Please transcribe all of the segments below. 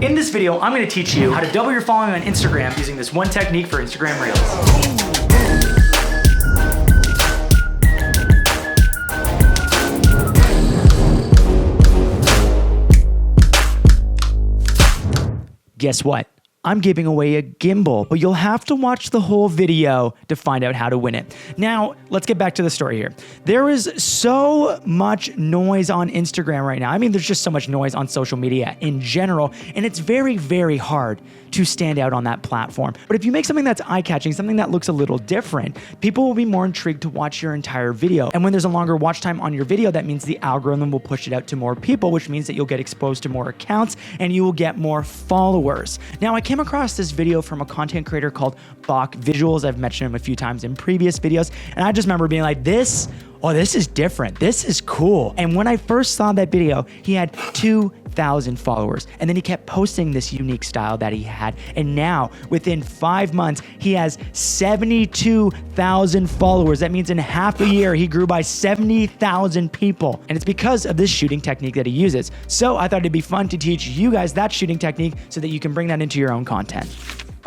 In this video, I'm gonna teach you how to double your following on Instagram using this one technique for Instagram Reels. Guess what? I'm giving away a gimbal, but you'll have to watch the whole video to find out how to win it. Now, let's get back to the story here. There is so much noise on Instagram right now. I mean, there's just so much noise on social media in general, and it's very, very hard to stand out on that platform. But if you make something that's eye-catching, something that looks a little different, people will be more intrigued to watch your entire video. And when there's a longer watch time on your video, that means the algorithm will push it out to more people, which means that you'll get exposed to more accounts and you will get more followers. Now, I came across this video from a content creator called BachVisuals. I've mentioned him a few times in previous videos, and I just remember being like, this is different. This is cool. And when I first saw that video, he had 2,000 followers. And then he kept posting this unique style that he had. And now, within 5 months, he has 72,000 followers. That means in half a year, he grew by 70,000 people. And it's because of this shooting technique that he uses. So I thought it'd be fun to teach you guys that shooting technique so that you can bring that into your own content.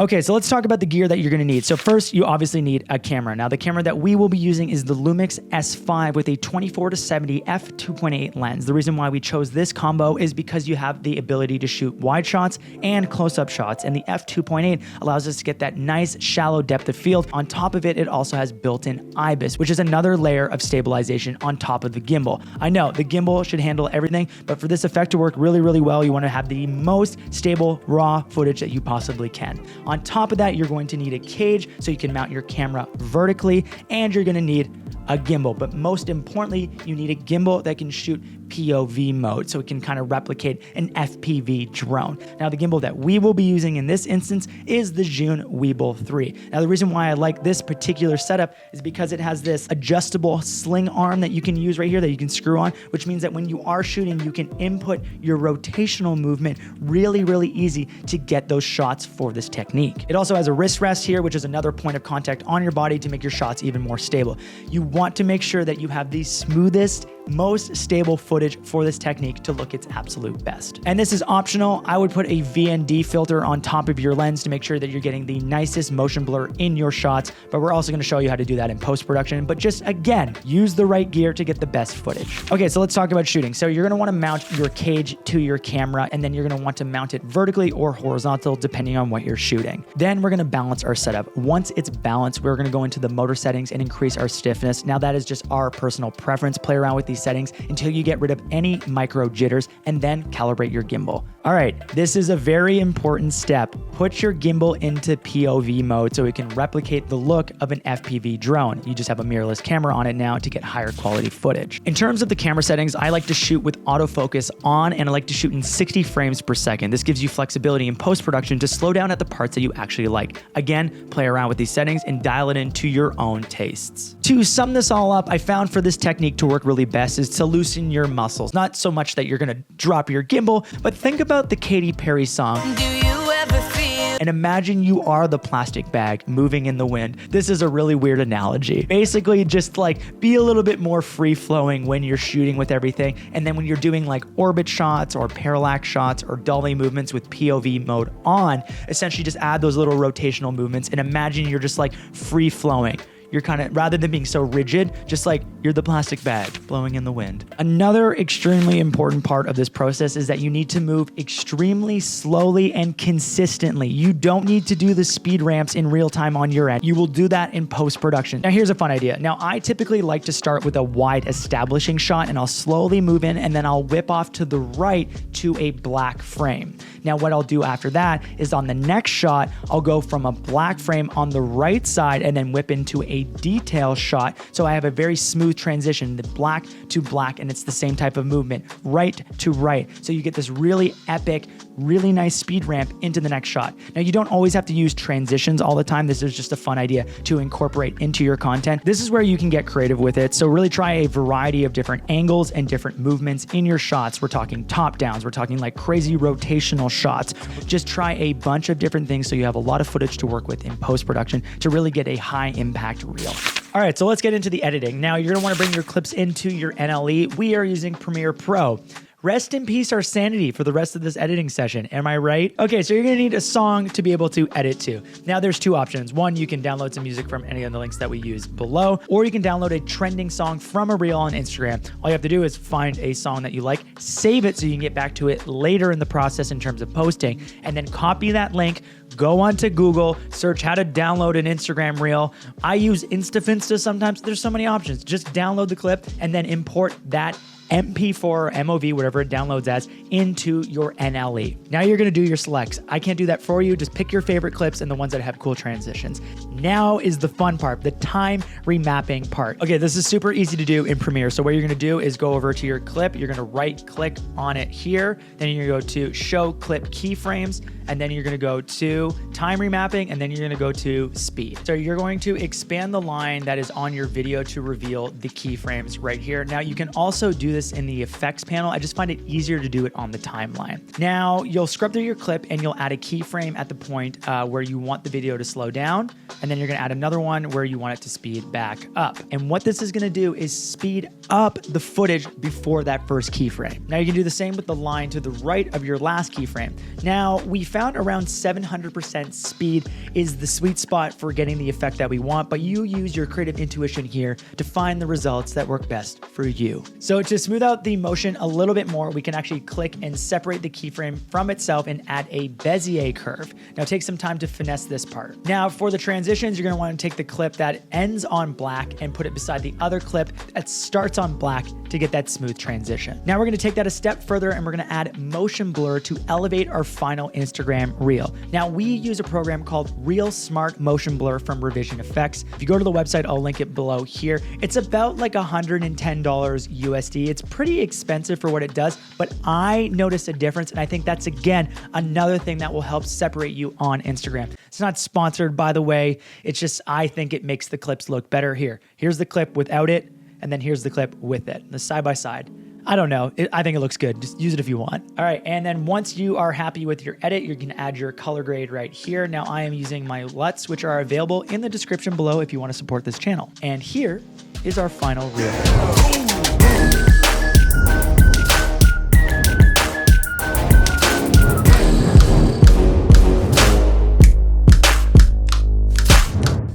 Okay, so let's talk about the gear that you're gonna need. So first, you obviously need a camera. Now, the camera that we will be using is the Lumix S5 with a 24-70 f2.8 lens. The reason why we chose this combo is because you have the ability to shoot wide shots and close-up shots, and the f2.8 allows us to get that nice shallow depth of field. On top of it, it also has built-in IBIS, which is another layer of stabilization on top of the gimbal. I know, the gimbal should handle everything, but for this effect to work really, really well, you wanna have the most stable raw footage that you possibly can. On top of that, you're going to need a cage so you can mount your camera vertically, and you're gonna need a gimbal. But most importantly, you need a gimbal that can shoot POV mode so it can kind of replicate an FPV drone. Now, the gimbal that we will be using in this instance is the Zhiyun Weebill 3. Now, the reason why I like this particular setup is because it has this adjustable sling arm that you can use right here that you can screw on, which means that when you are shooting, you can input your rotational movement really, really easy to get those shots for this technique. It also has a wrist rest here, which is another point of contact on your body to make your shots even more stable. You want to make sure that you have the smoothest, most stable footage for this technique to look its absolute best. And this is optional. I would put a VND filter on top of your lens to make sure that you're getting the nicest motion blur in your shots, but we're also gonna show you how to do that in post-production. But just, again, use the right gear to get the best footage. Okay, so let's talk about shooting. So you're gonna wanna mount your cage to your camera, and then you're gonna want to mount it vertically or horizontal, depending on what you're shooting. Then we're gonna balance our setup. Once it's balanced, we're gonna go into the motor settings and increase our stiffness. Now, that is just our personal preference. Play around with these settings until you get rid of any micro jitters, and then calibrate your gimbal. All right, this is a very important step. Put your gimbal into POV mode so it can replicate the look of an FPV drone. You just have a mirrorless camera on it now to get higher quality footage. In terms of the camera settings, I like to shoot with autofocus on, and I like to shoot in 60 frames per second. This gives you flexibility in post-production to slow down at the parts that you actually like. Again, play around with these settings and dial it into your own tastes. To sum this all up, I found for this technique to work really best is to loosen your muscles. Not so much that you're gonna drop your gimbal, but think about the Katy Perry song. Do you ever feel? And imagine you are the plastic bag moving in the wind. This is a really weird analogy. Basically, just like be a little bit more free-flowing when you're shooting with everything. And then when you're doing like orbit shots or parallax shots or dolly movements with POV mode on, essentially just add those little rotational movements and imagine you're just like free-flowing. You're kind of, rather than being so rigid, just like you're the plastic bag blowing in the wind. Another extremely important part of this process is that you need to move extremely slowly and consistently. You don't need to do the speed ramps in real time on your end. You will do that in post-production. Now, here's a fun idea. Now, I typically like to start with a wide establishing shot, and I'll slowly move in, and then I'll whip off to the right to a black frame. Now, what I'll do after that is on the next shot, I'll go from a black frame on the right side and then whip into a detail shot. So I have a very smooth transition, the black to black, and it's the same type of movement, right to right. So you get this really epic, really nice speed ramp into the next shot. Now, you don't always have to use transitions all the time. This is just a fun idea to incorporate into your content. This is where you can get creative with it. So really try a variety of different angles and different movements in your shots. We're talking top downs. We're talking like crazy rotational shots. Just try a bunch of different things so you have a lot of footage to work with in post-production to really get a high impact reel. All right, so let's get into the editing. Now, you're gonna wanna bring your clips into your NLE. We are using Premiere Pro. Rest in peace our sanity for the rest of this editing session. Am I right? Okay, so you're gonna need a song to be able to edit to. Now there's two options. One, you can download some music from any of the links that we use below, or you can download a trending song from a reel on Instagram. All you have to do is find a song that you like, save it so you can get back to it later in the process in terms of posting, and then copy that link, go onto Google, search how to download an Instagram reel. I use Instafinsta sometimes. There's so many options. Just download the clip and then import that MP4 or MOV, whatever it downloads as, into your NLE. Now you're gonna do your selects. I can't do that for you. Just pick your favorite clips and the ones that have cool transitions. Now is the fun part, the time remapping part. Okay, this is super easy to do in Premiere. So what you're gonna do is go over to your clip. You're gonna right click on it here. Then you're gonna go to show clip keyframes. And then you're gonna go to time remapping, and then you're gonna go to speed. So you're going to expand the line that is on your video to reveal the keyframes right here. Now you can also do this in the effects panel. I just find it easier to do it on the timeline. Now you'll scrub through your clip and you'll add a keyframe at the point where you want the video to slow down. And then you're gonna add another one where you want it to speed back up. And what this is gonna do is speed up the footage before that first keyframe. Now you can do the same with the line to the right of your last keyframe. Now we found around 700% speed is the sweet spot for getting the effect that we want, but you use your creative intuition here to find the results that work best for you. So to smooth out the motion a little bit more, we can actually click and separate the keyframe from itself and add a Bezier curve. Now take some time to finesse this part. Now for the transitions, you're gonna want to take the clip that ends on black and put it beside the other clip that starts on black to get that smooth transition. Now we're gonna take that a step further and we're gonna add motion blur to elevate our final Instagram reel. Now we use a program called Real Smart Motion Blur from Revision Effects. If you go to the website, I'll link it below here. It's about like $110 USD. It's pretty expensive for what it does, but I noticed a difference, and I think that's again another thing that will help separate you on Instagram. It's not sponsored, by the way. It's just I think it makes the clips look better. Here's the clip without it, and then here's the clip with it, the side by side. I don't know. I think it looks good. Just use it if you want. All right. And then once you are happy with your edit, you can add your color grade right here. Now I am using my LUTs, which are available in the description below if you want to support this channel. And here is our final reel.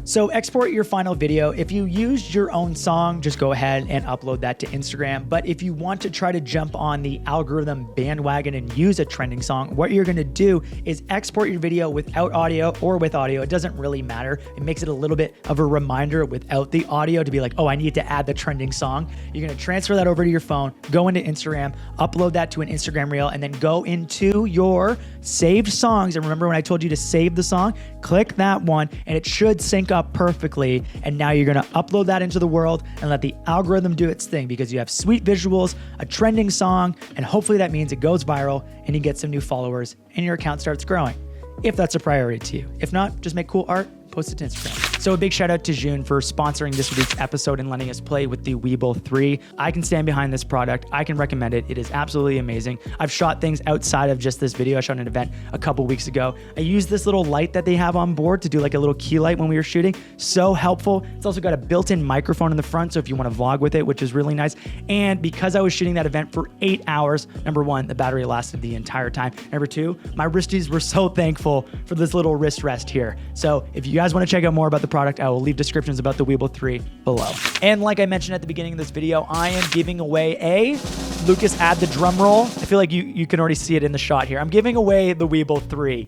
So export your final video. If you used your own song, just go ahead and upload that to Instagram. But if you want to try to jump on the algorithm bandwagon and use a trending song, what you're gonna do is export your video without audio or with audio. It doesn't really matter. It makes it a little bit of a reminder without the audio to be like, oh, I need to add the trending song. You're gonna transfer that over to your phone, go into Instagram, upload that to an Instagram reel, and then go into your saved songs. And remember when I told you to save the song? Click that one and it should sync up perfectly. And now you're gonna upload that into the world and let the algorithm do its thing, because you have sweet visuals, a trending song, and hopefully that means it goes viral and you get some new followers and your account starts growing, if that's a priority to you. If not, just make cool art, post it to Instagram. So a big shout out to June for sponsoring this week's episode and letting us play with the Weeble 3. I can stand behind this product. I can recommend it. It is absolutely amazing. I've shot things outside of just this video. I shot an event a couple weeks ago. I used this little light that they have on board to do like a little key light when we were shooting. So helpful. It's also got a built-in microphone in the front, so if you want to vlog with it, which is really nice. And because I was shooting that event for 8 hours, number one, the battery lasted the entire time. Number two, my wristies were so thankful for this little wrist rest here. So if you guys want to check out more about the product, I will leave descriptions about the Weeble 3 below. And like I mentioned at the beginning of this video, I am giving away a, Lucas, add the drum roll. I feel like you can already see it in the shot here. I'm giving away the Weeble 3.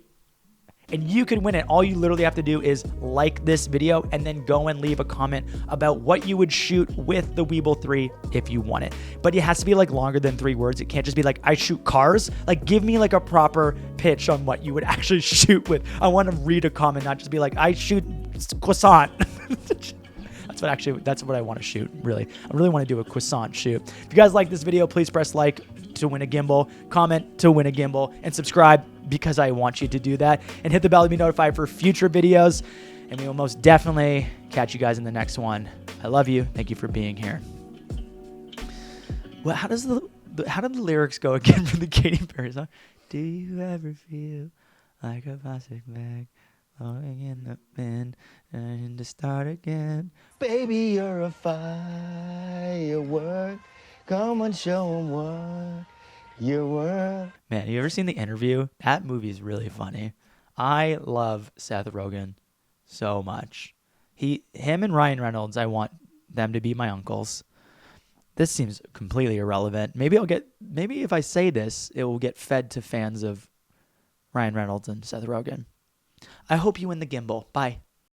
And you can win it. All you literally have to do is like this video and then go and leave a comment about what you would shoot with the Weeble 3 if you want it. But it has to be like longer than 3 words. It can't just be like, I shoot cars. Like, give me like a proper pitch on what you would actually shoot with. I want to read a comment, not just be like, I shoot croissant. That's what I want to shoot, really. I really want to do a croissant shoot. If you guys like this video, please press like to win a gimbal, comment to win a gimbal, and subscribe because I want you to do that. And hit the bell to be notified for future videos. And we will most definitely catch you guys in the next one. I love you. Thank you for being here. Well, how did the lyrics go again for the Katy Perry song? Do you ever feel like a plastic bag floating in the wind and to start again? Baby, you're a firework. Come on, show 'em what Your world. Man, you ever seen The Interview? That movie is really funny. I love Seth Rogen so much. Him and Ryan Reynolds, I want them to be my uncles. This seems completely irrelevant. Maybe if I say this, it will get fed to fans of Ryan Reynolds and Seth Rogen. I hope you win the gimbal. Bye.